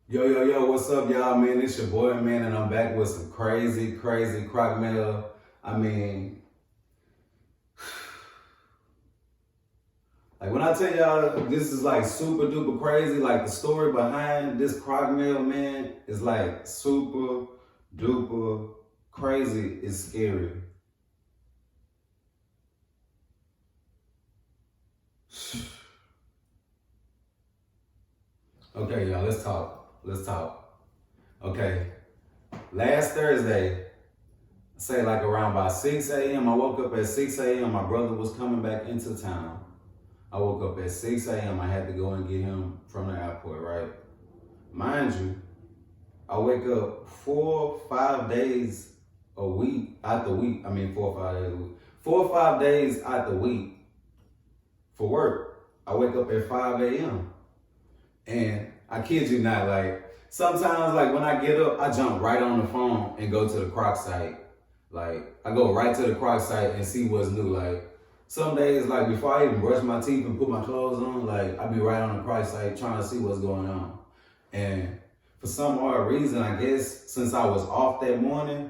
Yo, what's up, y'all, man? It's your boy, man, and I'm back with some crazy croc mail. I mean, like when I tell y'all this is like super duper crazy, like the story behind this croc mail, man, is like super duper crazy. It's scary. Okay, y'all, let's talk. Okay, last Thursday, say like around by 6 a.m. I woke up at 6 a.m. My brother was coming back into town. I woke up at 6 a.m. I had to go and get him from the airport, right? Mind you, I wake up 4 or 5 days a week, out the week. I mean, 4 or 5 days a week. 4 or 5 days out the week for work. I wake up at 5 a.m. And I kid you not, like, sometimes, like, when I get up, I jump right on the phone and go to the Croc site. Like, I go right to the Croc site and see what's new. Like, some days, like, before I even brush my teeth and put my clothes on, like, I be right on the Croc site trying to see what's going on. And for some odd reason, I guess, since I was off that morning,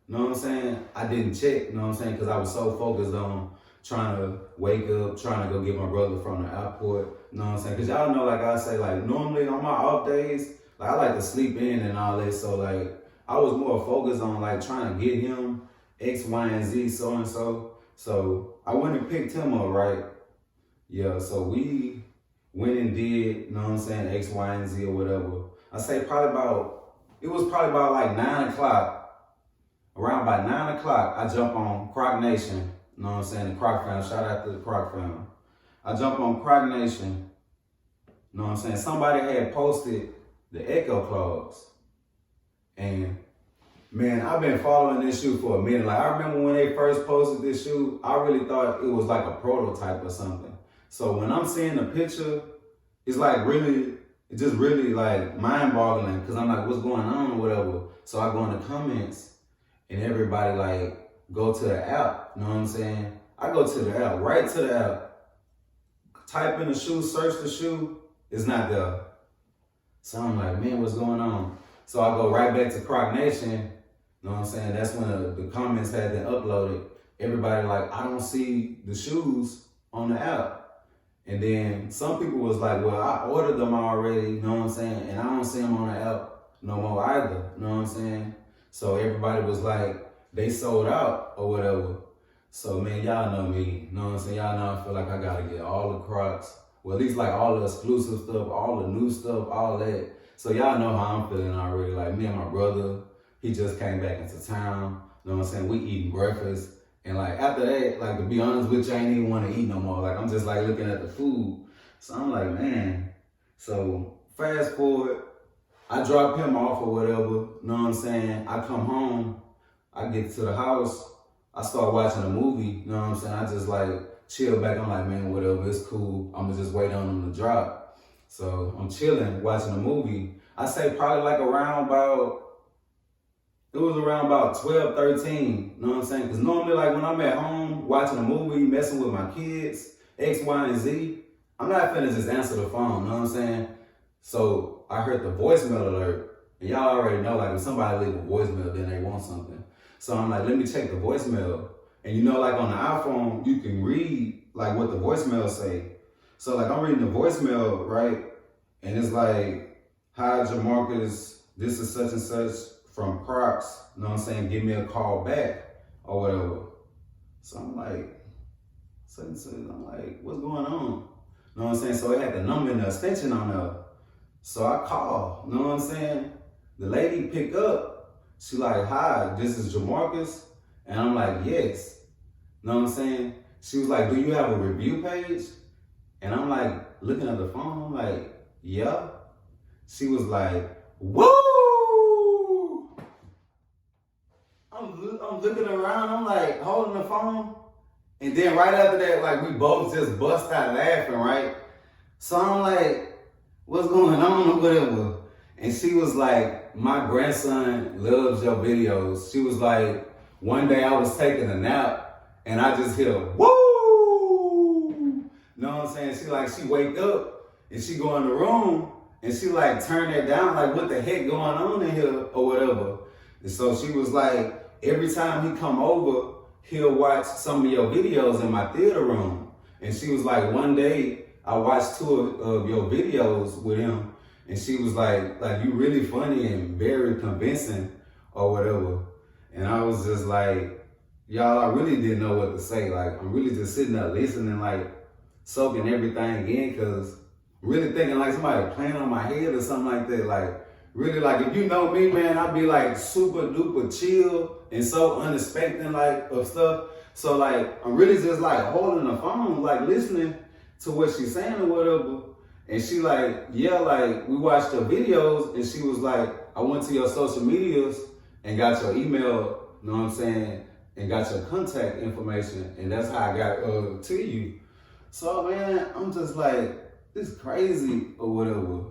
you know what I'm saying, I didn't check, you know what I'm saying, because I was so focused on trying to wake up, trying to go get my brother from the airport, you know what I'm saying? Because y'all know, like I say, like, normally on my off days, like, I like to sleep in and all that, so, like, I was more focused on, like, trying to get him X, Y, and Z, so-and-so. So I went and picked him up, right? Yeah, so we went and did, you know what I'm saying, X, Y, and Z or whatever. I say it was probably about like 9 o'clock. Around by 9 o'clock, I jump on Croc Nation, you know what I'm saying, the Croc fam, shout out to the Croc fam. I jump on Croc Nation, you know what I'm saying, somebody had posted the Echo clogs. And man, I've been following this shoe for a minute. Like, I remember when they first posted this shoe, I really thought it was like a prototype or something. So when I'm seeing the picture, it's like it's just really like mind-boggling because I'm like, what's going on or whatever. So I go in the comments and everybody like go to the app, you know what I'm saying? I go to the app, right to the app, type in the shoe, search the shoe, it's not there. So I'm like, man, what's going on? So I go right back to Croc Nation, you know what I'm saying? That's when the comments had been uploaded. Everybody like, I don't see the shoes on the app. And then some people was like, well, I ordered them already, you know what I'm saying? And I don't see them on the app no more either, you know what I'm saying? So everybody was like, they sold out or whatever. So man, y'all know me, you know what I'm saying? Y'all know I feel like I gotta get all the Crocs, well, at least like all the exclusive stuff, all the new stuff, all that. So y'all know how I'm feeling already. Like me and my brother, he just came back into town, you know what I'm saying? We eating breakfast. And like after that, like to be honest with you, I ain't even want to eat no more. Like I'm just like looking at the food. So I'm like, man. So fast forward, I drop him off or whatever, you know what I'm saying? I come home, I get to the house, I start watching a movie, you know what I'm saying? I just like chill back. I'm like, man, whatever, it's cool. I'm gonna just wait on him to drop. So I'm chilling, watching a movie. I say probably like it was around about 12, 13, you know what I'm saying? Because normally, like, when I'm at home watching a movie, messing with my kids, X, Y, and Z, I'm not finna just answer the phone, you know what I'm saying? So I heard the voicemail alert, and y'all already know, like, when somebody leave a voicemail, then they want something. So I'm like, let me check the voicemail. And you know, like, on the iPhone, you can read, like, what the voicemail say. So, like, I'm reading the voicemail, right? And it's like, hi, Jamarcus, this is such and such from Crocs, you know what I'm saying, give me a call back or whatever. So I'm like, I'm like, what's going on? You know what I'm saying? So it had the number and the extension on there. So I call, you know what I'm saying? The lady picked up. She like, hi, this is Jamarcus. And I'm like, yes. You know what I'm saying? She was like, do you have a review page? And I'm like, looking at the phone, I'm like, yeah. She was like, woo! I'm looking around, I'm like holding the phone. And then right after that, like we both just bust out laughing, right? So I'm like, what's going on or whatever? And she was like, my grandson loves your videos. She was like, one day I was taking a nap and I just hear, woo! You know what I'm saying? She wake up and she go in the room And she like turned it down, like what the heck going on in here or whatever. And so she was like, every time he come over, he'll watch some of your videos in my theater room. And she was like, one day I watched 2 of your videos with him, and she was like you really funny and very convincing or whatever. And I was just like, y'all, I really didn't know what to say. Like, I'm really just sitting there listening, like soaking everything in, cause really thinking like somebody playing on my head or something like that. Like, really, like if you know me, man, I'd be like super duper chill and so unexpected like of stuff. So like, I'm really just like holding the phone, like listening to what she's saying or whatever. And she like, yeah, like we watched your videos, and she was like, I went to your social medias and got your email, you know what I'm saying, and got your contact information, and that's how I got to you. So man, I'm just like, this is crazy or whatever.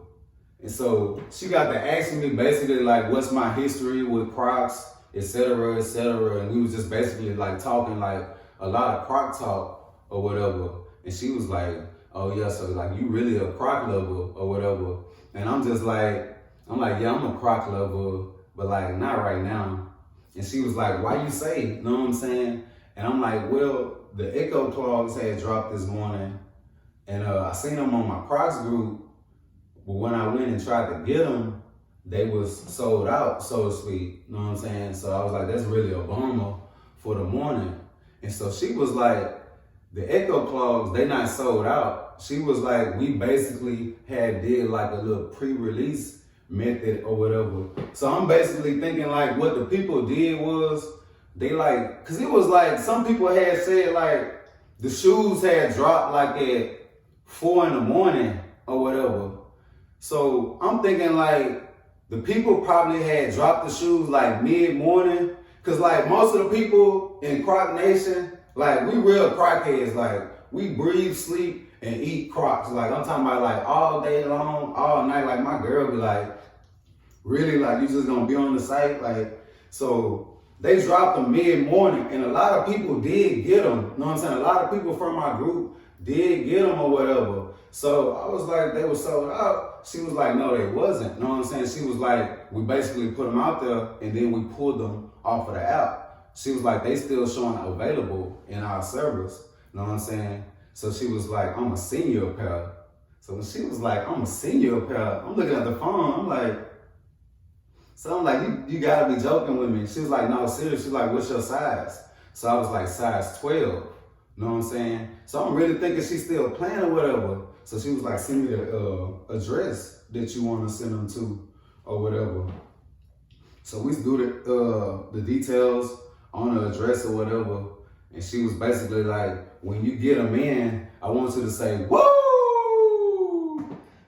And so she got to asking me basically like, what's my history with Crocs, etc., etc. And we was just basically like talking like a lot of Croc talk or whatever. And she was like, oh yeah, so like you really a Croc lover or whatever. And I'm like, yeah, I'm a Croc lover, but like not right now. And she was like, why you say? You know what I'm saying? And I'm like, well, the X Crocs had dropped this morning, and I seen them on my Crocs group, but when I went and tried to get them, they was sold out, so to speak. You know what I'm saying? So I was like, that's really a bummer for the morning. And so she was like, the X Crocs, they not sold out. She was like, we basically did like a little pre-release method or whatever. So I'm basically thinking like what the people did was they like, cause it was like some people had said like the shoes had dropped like at 4 a.m. or whatever. So I'm thinking like the people probably had dropped the shoes like mid-morning, cause like most of the people in Croc Nation, like we real Crockheads, like we breathe, sleep, and eat Crocs. Like I'm talking about like all day long, all night. Like my girl be like, really, like you just gonna be on the site? Like, so they dropped them mid-morning, and a lot of people did get them. You know what I'm saying? A lot of people from my group did get them or whatever. So I was like, they were sold out. She was like, no, they wasn't. You know what I'm saying? She was like, we basically put them out there, and then we pulled them off of the app. She was like, they still showing available in our servers. You know what I'm saying? So she was like, I'm a senior pair. So when she was like, I'm a senior pair, I'm looking at the phone, I'm like, so I'm like, you gotta be joking with me. She was like, no, seriously. She's like, what's your size? So I was like, size 12. You know what I'm saying? So I'm really thinking she's still playing or whatever. So she was like, send me the address that you want to send them to or whatever. So we do the details on the address or whatever. And she was basically like, when you get them in, I want you to say, woo!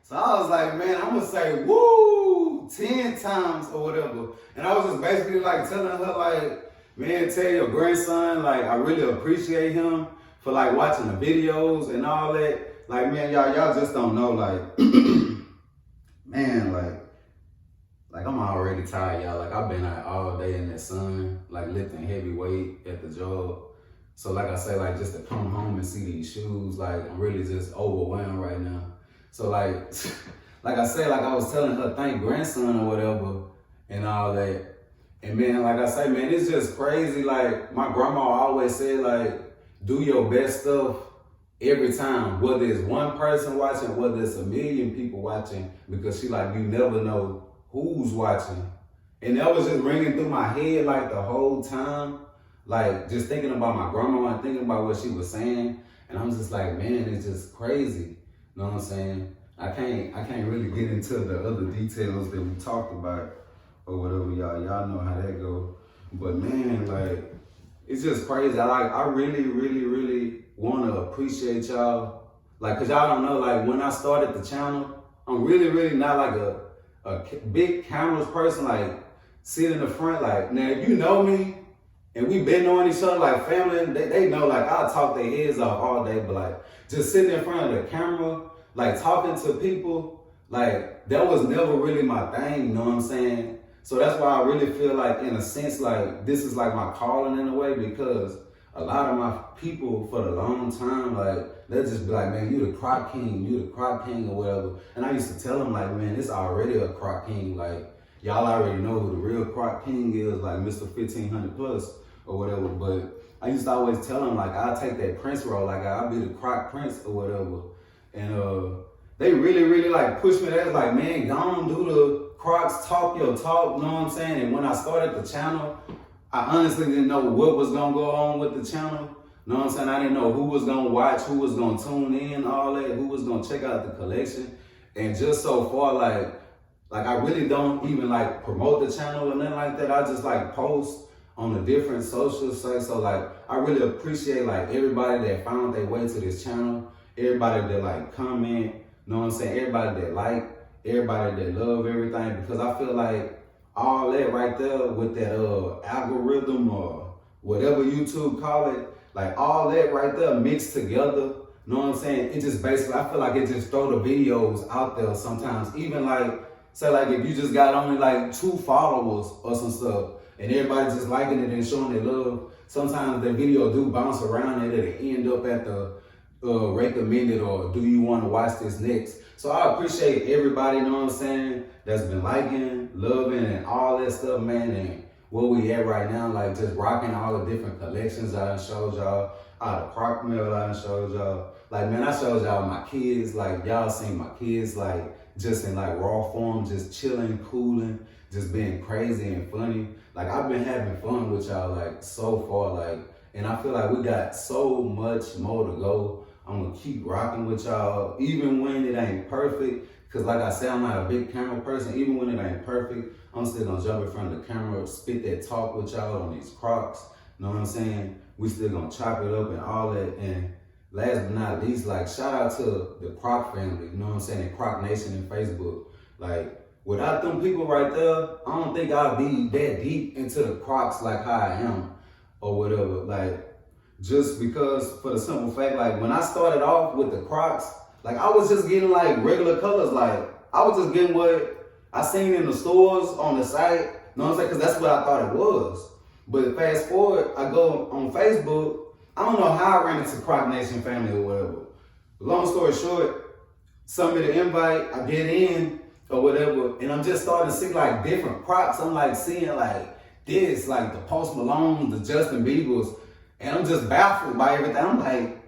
So I was like, man, I'm gonna say woo 10 times or whatever. And I was just basically like telling her like, man, tell your grandson, like I really appreciate him for like watching the videos and all that. Like, man, y'all just don't know, like, man, like I'm already tired, y'all. Like I've been out all day in the sun, like lifting heavy weight at the job. So like I say, like just to come home and see these shoes, like I'm really just overwhelmed right now. So like, like I said, like I was telling her, thank grandson or whatever and all that. And man, like I say, man, it's just crazy. Like my grandma always said, like, do your best stuff every time, whether it's one person watching, whether it's a million people watching, because she like, you never know who's watching. And that was just ringing through my head like the whole time, like just thinking about my grandma and thinking about what she was saying. And I'm just like, man, it's just crazy. You know what I'm saying? I can't really get into the other details that we talked about or whatever, y'all know how that go. But man, like, it's just crazy. I really want to appreciate y'all. Like, cause y'all don't know, like when I started the channel, I'm really not like a big cameras person, like sit in the front. Like now, if you know me and we've been knowing each other like family, they know like I'll talk their heads off all day, but like just sitting in front of the camera, like talking to people, like that was never really my thing, you know what I'm saying? So that's why I really feel like in a sense, like this is like my calling in a way, because a lot of my people for the long time, like, they'll just be like, man, you the Croc King, or whatever. And I used to tell them, like, man, it's already a Croc King. Like, y'all already know who the real Croc King is, like Mr. 1500 plus or whatever. But I used to always tell them, like, I'll take that Prince role, like, I'll be the Croc Prince or whatever. And they really, really, like, pushed me. They was like, man, go on, do the Crocs, talk your talk, you know what I'm saying? And when I started the channel, I honestly didn't know what was gonna go on with the channel. You know what I'm saying? I didn't know who was gonna watch, who was gonna tune in, all that, who was gonna check out the collection. And just so far, like I really don't even like promote the channel or nothing like that. I just like post on the different social sites. So like, I really appreciate like everybody that found their way to this channel, everybody that like comment, you know what I'm saying? Everybody that like, everybody that love everything, because I feel like all that right there with that algorithm or whatever YouTube call it, like all that right there mixed together, you know what I'm saying? It just basically, I feel like it just throw the videos out there sometimes. Even like, say like if you just got only like 2 followers or some stuff and everybody just liking it and showing their love, sometimes the video do bounce around and it'll end up at the recommended or do you want to watch this next? So I appreciate everybody, you know what I'm saying, that's been liking, loving, and all that stuff, man. And where we at right now, like just rocking all the different collections I done showed y'all, all the Croc mail I done showed y'all. Like, man, I showed y'all my kids, like y'all seen my kids, like just in like raw form, just chilling, cooling, just being crazy and funny. Like I've been having fun with y'all, like so far, like, and I feel like we got so much more to go. I'm gonna keep rocking with y'all, even when it ain't perfect. Cause like I said, I'm not a big camera person. Even when it ain't perfect, I'm still gonna jump in front of the camera, spit that talk with y'all on these Crocs. You know what I'm saying? We still gonna chop it up and all that. And last but not least, like shout out to the Croc family, you know what I'm saying? The Croc Nation and Facebook. Like without them people right there, I don't think I'd be that deep into the Crocs like how I am or whatever. Like, just because for the simple fact, like when I started off with the Crocs, like I was just getting like regular colors. Like I was just getting what I seen in the stores on the site, you know what I'm saying? Cause that's what I thought it was. But fast forward, I go on Facebook, I don't know how I ran into Croc Nation family or whatever. Long story short, sent me the invite, I get in or whatever, and I'm just starting to see like different Crocs. I'm like seeing like this, like the Post Malones, the Justin Biebers, and I'm just baffled by everything. I'm like,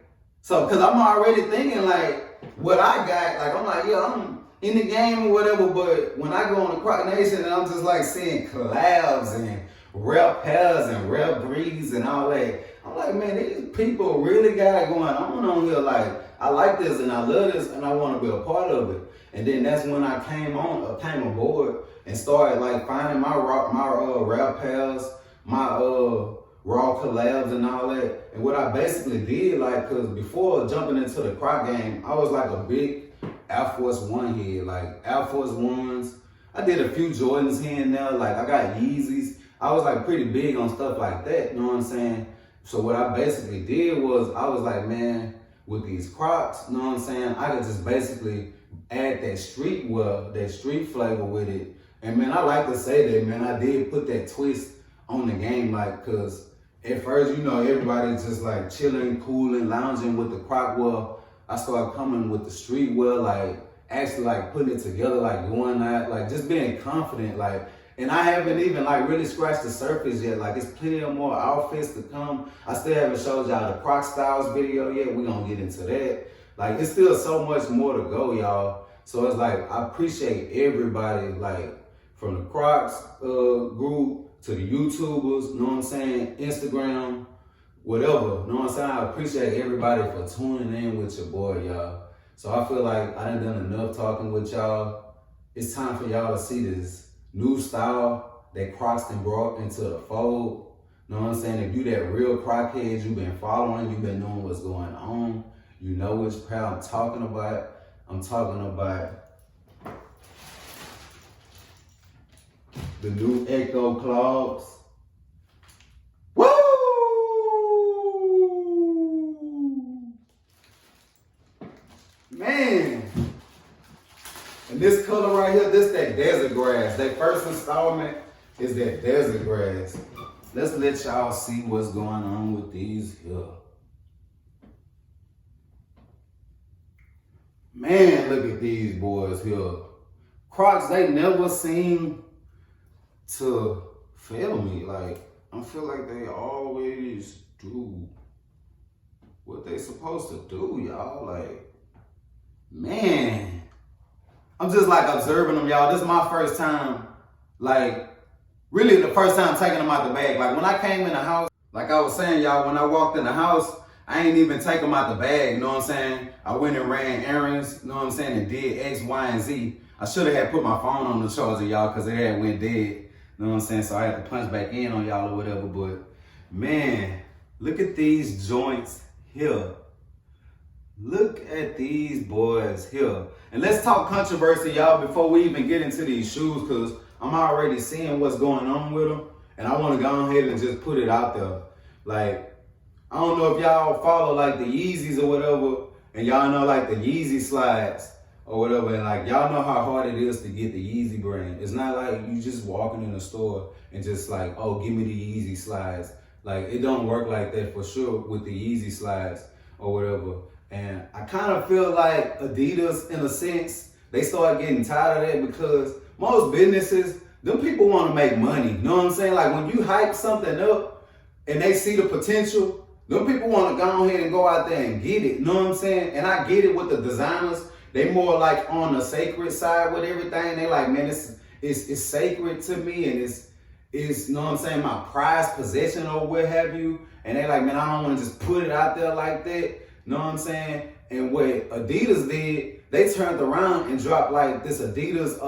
so, cause I'm already thinking like what I got, like I'm like, yeah, I'm in the game or whatever, but when I go on the Croc Nation and I'm just like seeing collabs and rare pairs and rare breeds and all that, I'm like, man, these people really got it going on here. Like, I like this and I love this and I want to be a part of it. And then that's when I came aboard and started like finding my rare pairs, my raw collabs and all that. And what I basically did, like, cause before jumping into the Croc game, I was like a big Air Force One head, like Air Force Ones. I did a few Jordans here and there, like I got Yeezys. I was like pretty big on stuff like that, you know what I'm saying? So what I basically did was, I was like, man, with these Crocs, you know what I'm saying? I could just basically add that streetwear, that street flavor with it. And man, I like to say that, man, I did put that twist on the game, like, cause at first, you know, everybody's just like chilling, cooling, lounging with the Croc wear. I started coming with the streetwear, like actually like putting it together, like going out, like just being confident, like, and I haven't even like really scratched the surface yet. Like it's plenty of more outfits to come. I still haven't showed y'all the Croc Styles video yet. We're gonna get into that. Like it's still so much more to go, y'all. So it's like, I appreciate everybody, like from the Crocs group to the YouTubers, you know what I'm saying? Instagram, whatever, you know what I'm saying? I appreciate everybody for tuning in with your boy, y'all. So I feel like I done enough talking with y'all. It's time for y'all to see this new style that Crocs done brought into the fold. You know what I'm saying? If you that real Croc head, you've been following, you've been knowing what's going on, you know which pair I'm talking about. I'm talking about the new X Clogs. Woo! Man. And this color right here, this that desert grass. That first installment is that desert grass. let's let y'all see what's going on with these here. Man, look at these boys here. Crocs, they never seem to fail me. Like, I feel like they always do what they supposed to do, y'all. Like, man, I'm just like observing them, y'all. This is my first time, like, really the first time taking them out the bag. Like, when I came in the house, like I was saying, y'all, when I walked in the house, I ain't even take them out the bag, you know what I'm saying? I went and ran errands, you know what I'm saying, and did X, Y, and Z. I should have had put my phone on the charger, y'all, because it had went dead, you know what I'm saying? So I had to punch back in on y'all or whatever, but man, look at these joints here. Look at these boys here. And let's talk controversy, y'all, before we even get into these shoes, because I'm already seeing what's going on with them, and I want to go ahead and just put it out there. Like, I don't know if y'all follow like the Yeezys or whatever, and y'all know like the Yeezy slides or whatever, and like y'all know how hard it is to get the Yeezy brand. It's not like you just walking in the store and just like, oh, give me the Yeezy slides. Like, it don't work like that for sure with the Yeezy slides or whatever. And I kind of feel like Adidas, in a sense, they start getting tired of that, because most businesses, them people want to make money. You know what I'm saying? Like, when you hype something up and they see the potential, them people want to go ahead and go out there and get it. You know what I'm saying? And I get it with the designers. They more like on the sacred side with everything. They like, man, it's sacred to me, and it's you know what I'm saying, my prized possession or what have you. And they like, man, I don't want to just put it out there like that. You know what I'm saying? And what Adidas did, they turned around and dropped like this Adidas,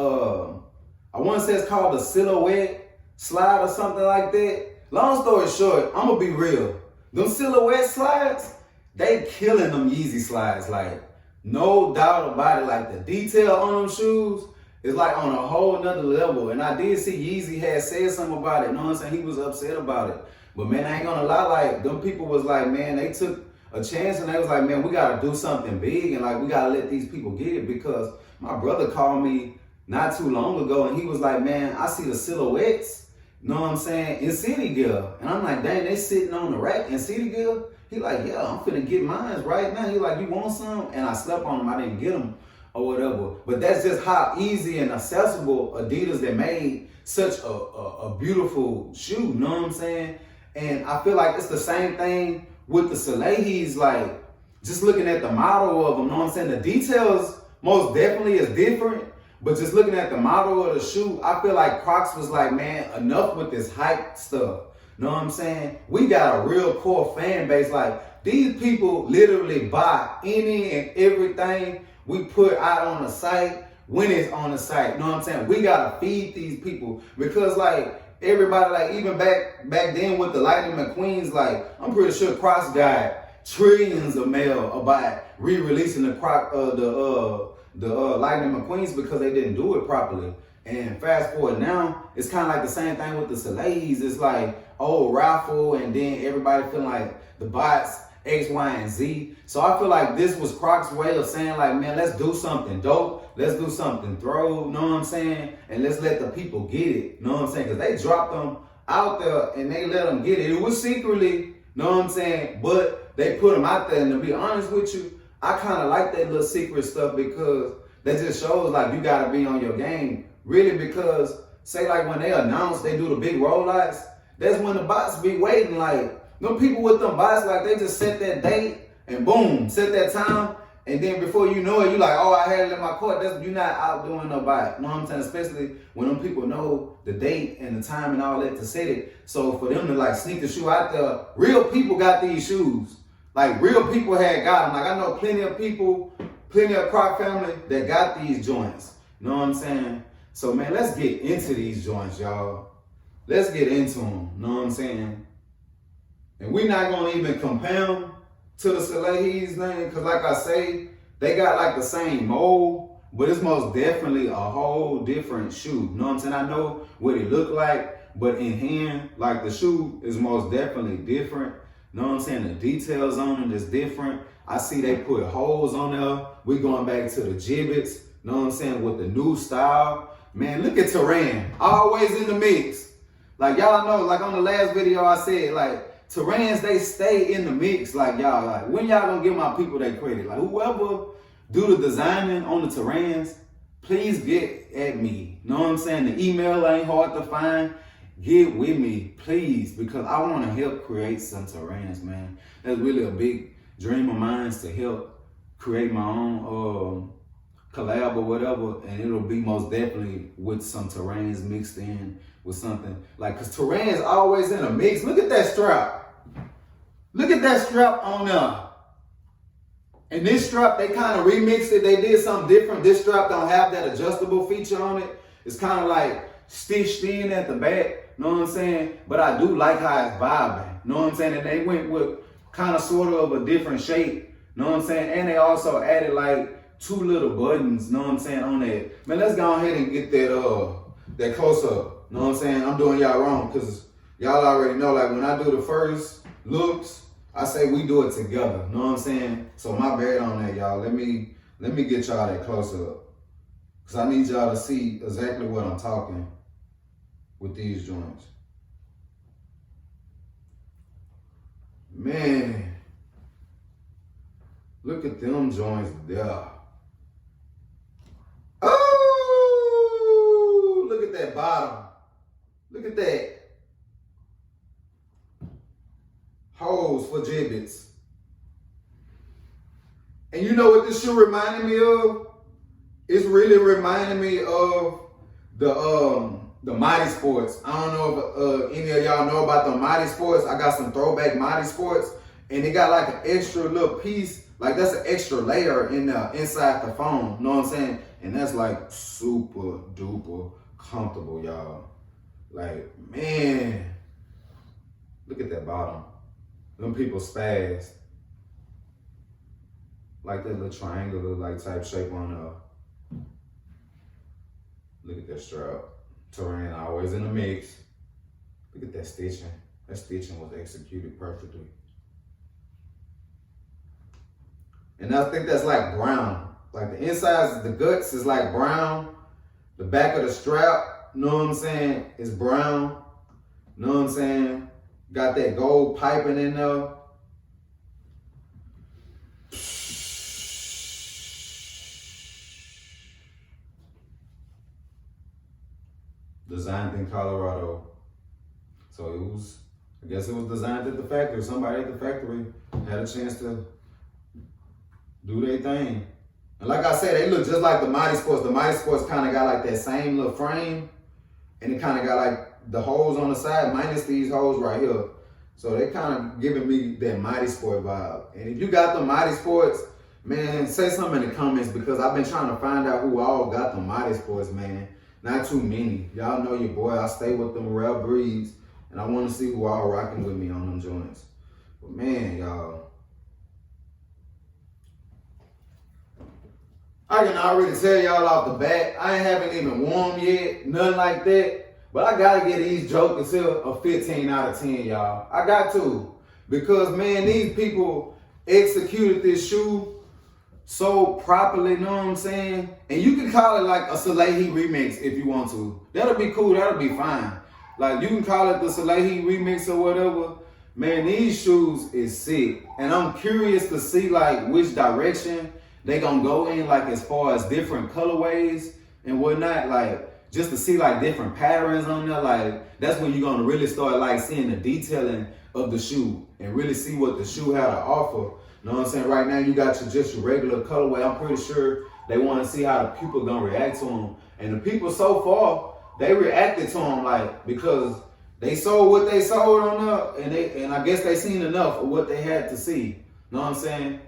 I want to say it's called the Silhouette slide or something like that. Long story short, I'm going to be real. Them Silhouette slides, they killing them Yeezy slides. Like, no doubt about it. Like, the detail on them shoes is like on a whole nother level. And I did see Yeezy had said something about it. You know what I'm saying? He was upset about it. But man, I ain't gonna lie, like, them people was like, man, they took a chance and they was like, man, we gotta do something big, and like, we gotta let these people get it. Because my brother called me not too long ago and he was like, man, I see the Silhouettes, you know what I'm saying, in City Gear. And I'm like, dang, they sitting on the rack in City Gear? He like, yeah, I'm finna get mine right now. He like, you want some? And I slept on them, I didn't get them or whatever. But that's just how easy and accessible Adidas, that made such a beautiful shoe, you know what I'm saying? And I feel like it's the same thing with the Salehis. Like, just looking at the model of them, you know what I'm saying? The details most definitely is different, but just looking at the model of the shoe, I feel like Crocs was like, man, enough with this hype stuff. You know what I'm saying? We got a real core fan base. Like, these people literally buy any and everything we put out on the site when it's on the site. You know what I'm saying? We gotta feed these people, because like, everybody, like, even back then with the Lightning McQueens, like, I'm pretty sure Crocs got trillions of mail about re-releasing the Lightning McQueens because they didn't do it properly. And fast forward now, it's kind of like the same thing with the Salehis. It's like, oh, raffle, and then everybody feeling like the bots, X, Y, and Z. So I feel like this was Crocs' way of saying like, man, let's do something dope. Let's do something throw, you know what I'm saying? And let's let the people get it, you know what I'm saying? Because they dropped them out there and they let them get it. It was secretly, you know what I'm saying? But they put them out there. And to be honest with you, I kind of like that little secret stuff, because that just shows like you got to be on your game. Really, because say like when they announce they do the big rollouts, that's when the bots be waiting. Like, them people with them bots, like, they just set that date and boom, set that time. And then before you know it, you like, oh, I had it in my court. You're not out doing no bot. You know what I'm saying? Especially when them people know the date and the time and all that to set it. So for them to like sneak the shoe out there, real people got these shoes. Like, real people had got them. Like, I know plenty of people, plenty of Croc family that got these joints. You know what I'm saying? So man, let's get into these joints, y'all. Let's get into them. You know what I'm saying? And we're not gonna even compare them to the Salehis, man, because like I say, they got like the same mold, but it's most definitely a whole different shoe. You know what I'm saying? I know what it look like, but in hand, like, the shoe is most definitely different. You know what I'm saying? The details on it is different. I see they put holes on there. We going back to the gibbets. You know what I'm saying? With the new style. Man, look at Turan, always in the mix. Like y'all know, like on the last video I said, like Terrans, they stay in the mix. Like y'all, like when y'all gonna give my people their credit? Like whoever do the designing on the Terrans, please get at me. Know what I'm saying? The email ain't hard to find. Get with me, please, because I want to help create some Terrans, man. That's really a big dream of mine, to help create my own collab or whatever, and it'll be most definitely with some Terrans mixed in with something. Like, cause Terrans always in a mix. Look at that strap. Look at that strap on there. And this strap, they kind of remixed it. They did something different. This strap don't have that adjustable feature on it. It's kind of like stitched in at the back. Know what I'm saying? But I do like how it's vibing. Know what I'm saying? And they went with kind of sort of a different shape. Know what I'm saying? And they also added like 2 little buttons. Know what I'm saying? On that. Man, let's go ahead and get that close up. Know what I'm saying? I'm doing y'all wrong because y'all already know, like when I do the first looks, I say we do it together. Know what I'm saying? So my bad on that, y'all. Let me get y'all that close up. Cause I need y'all to see exactly what I'm talking with these joints. Man, look at them joints there. Oh, look at that bottom. Look at that. Holes for gibbets. And you know what this shoe reminded me of? It's really reminding me of the Mighty Sports. I don't know if any of y'all know about the Mighty Sports. I got some throwback Mighty Sports, and it got like an extra little piece, like that's an extra layer inside the foam. Know what I'm saying? And that's like super duper comfortable, y'all. Like, man, look at that bottom. Them people spaz. Like that little triangular like type shape on look at that strap. Terran always in the mix. Look at that stitching. That stitching was executed perfectly. And I think that's like brown. Like the insides, the guts is like brown. The back of the strap, know what I'm saying, is brown. Know what I'm saying? Got that gold piping in there. Designed in Colorado. So I guess it was designed at the factory. Somebody at the factory had a chance to do their thing. And like I said, they look just like the Mighty Sports. The Mighty Sports kind of got like that same little frame, and it kind of got like the holes on the side, minus these holes right here. So they kind of giving me that Mighty Sport vibe. And if you got the Mighty Sports, man, say something in the comments, because I've been trying to find out who all got the Mighty Sports, man. Not too many. Y'all know your boy. I stay with them rare breeds, and I want to see who all rocking with me on them joints. But man, y'all, I can already tell y'all off the bat, I haven't even worn yet, nothing like that. But I gotta get these jokers here a 15 out of 10, y'all. I got to. Because, man, these people executed this shoe so properly, know what I'm saying? And you can call it like a Salehi remix if you want to. That'll be cool, that'll be fine. Like, you can call it the Salehi remix or whatever. Man, these shoes is sick. And I'm curious to see, like, which direction they gonna go in, like, as far as different colorways and whatnot. Like, just to see like different patterns on there, like that's when you're gonna really start like seeing the detailing of the shoe and really see what the shoe had to offer. You know what I'm saying? Right now you got your regular colorway. I'm pretty sure they want to see how the people gonna react to them. And the people so far, they reacted to them like because they sold what they sold on there, and I guess they seen enough of what they had to see. You know what I'm saying?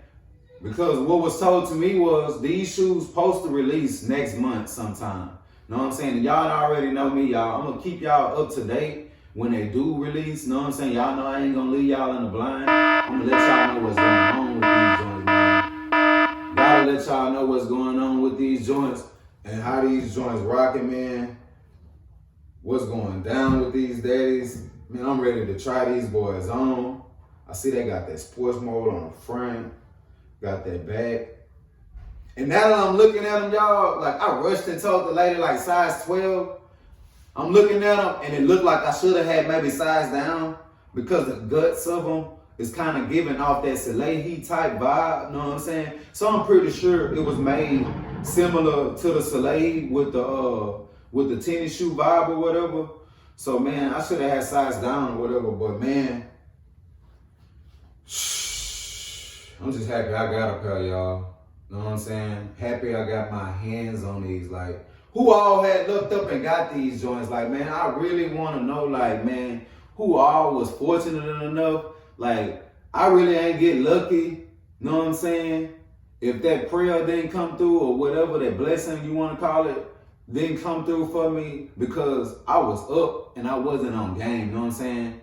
Because what was told to me was these shoes supposed to release next month sometime. Know what I'm saying? Y'all already know me, y'all. I'm gonna keep y'all up to date when they do release. Know what I'm saying? Y'all know I ain't gonna leave y'all in the blind. I'm gonna let y'all know what's going on with these joints, man. Gotta let y'all know what's going on with these joints and how these joints rocking, man. What's going down with these daddies. Man, I'm ready to try these boys on. I see they got that sports mode on the front, got that back. And now that I'm looking at them, y'all, like I rushed and told the lady like size 12. I'm looking at them and it looked like I should have had maybe size down because the guts of them is kind of giving off that Soleil type vibe, you know what I'm saying? So I'm pretty sure it was made similar to the Soleil with the tennis shoe vibe or whatever. So man, I should have had size down or whatever, but man, I'm just happy I got a pair, y'all. You know what I'm saying? Happy I got my hands on these. Like, who all had looked up and got these joints? Like, man, I really want to know, like, man, who all was fortunate enough. Like, I really ain't get lucky. You know what I'm saying? If that prayer didn't come through or whatever, that blessing you want to call it, didn't come through for me because I was up and I wasn't on game. You know what I'm saying?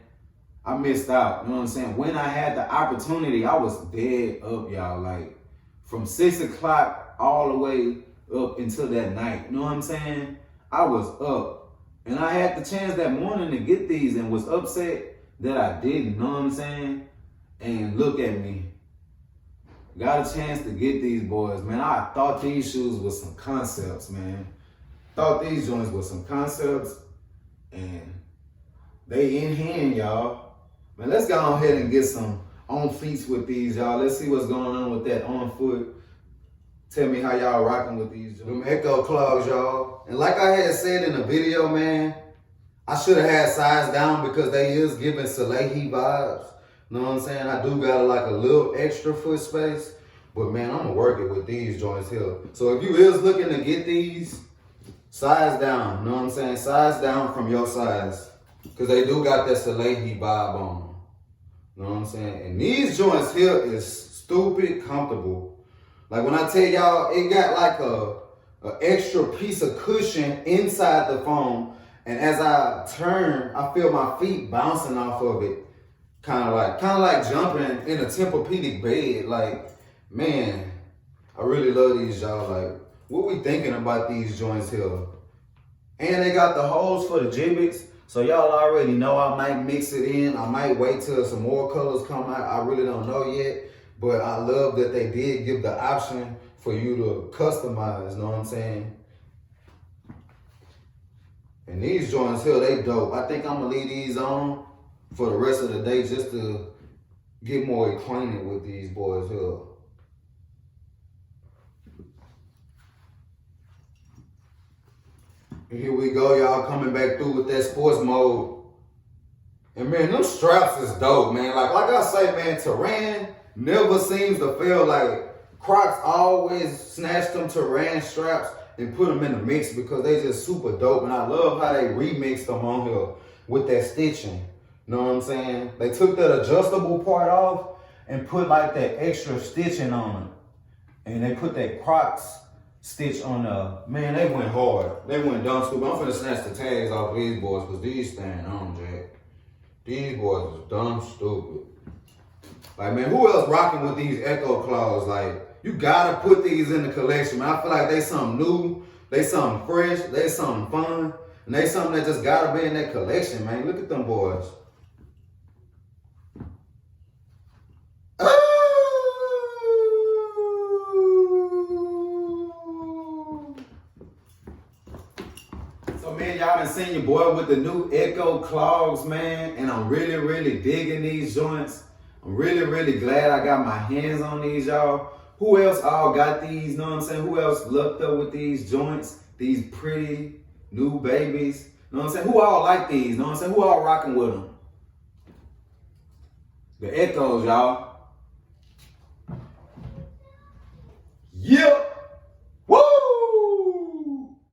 I missed out. You know what I'm saying? When I had the opportunity, I was dead up, y'all. Like, from 6 o'clock all the way up until that night. You know what I'm saying? I was up. And I had the chance that morning to get these and was upset that I didn't. You know what I'm saying? And look at me. Got a chance to get these boys, man. I thought these shoes was some concepts, man. Thought these joints were some concepts. And they in hand, y'all. Man, let's go ahead and get some on feet with these, y'all. Let's see what's going on with that on foot. Tell me how y'all rocking with these. Them Echo clogs, y'all. And like I had said in the video, man, I should have had size down because they is giving Soleil vibes. You know what I'm saying? I do got like a little extra foot space. But man, I'm gonna work it with these joints here. So if you is looking to get these, size down. You know what I'm saying? Size down from your size. Because they do got that Soleil vibe on them. You know what I'm saying? And these joints here is stupid comfortable. Like when I tell y'all, it got like a extra piece of cushion inside the foam. And as I turn, I feel my feet bouncing off of it. Kind of like jumping in a Tempur-Pedic bed. Like, man, I really love these, y'all. Like, what we thinking about these joints here? And they got the holes for the gibbets. So y'all already know I might mix it in. I might wait till some more colors come out. I really don't know yet. But I love that they did give the option for you to customize, know what I'm saying? And these joints here, they dope. I think I'm gonna leave these on for the rest of the day just to get more acquainted with these boys here. And here we go, y'all, coming back through with that sports mode. And man, them straps is dope, man. Like I say, man, Terran never seems to feel like Crocs always snatch them Terran straps and put them in the mix because they just super dope. And I love how they remixed them on here with that stitching. You know what I'm saying? They took that adjustable part off and put like that extra stitching on it. And they put that Crocs stitch on man, they went hard. They went dumb stupid. I'm finna snatch the tags off these boys because these stand on, Jack. These boys is dumb stupid. Like, man, who else rocking with these Echo Claws? Like, you gotta put these in the collection, man. I feel like they something new, they something fresh, they something fun, and they something that just gotta be in that collection, man. Look at them boys. So, man, y'all done seen your boy with the new Echo Clogs, man, and I'm really, really digging these joints. I'm really, really glad I got my hands on these, y'all. Who else all got these, know what I'm saying? Who else looked up with these joints? These pretty new babies, know what I'm saying? Who all like these, know what I'm saying? Who all rocking with them? The Echoes, y'all. Yep.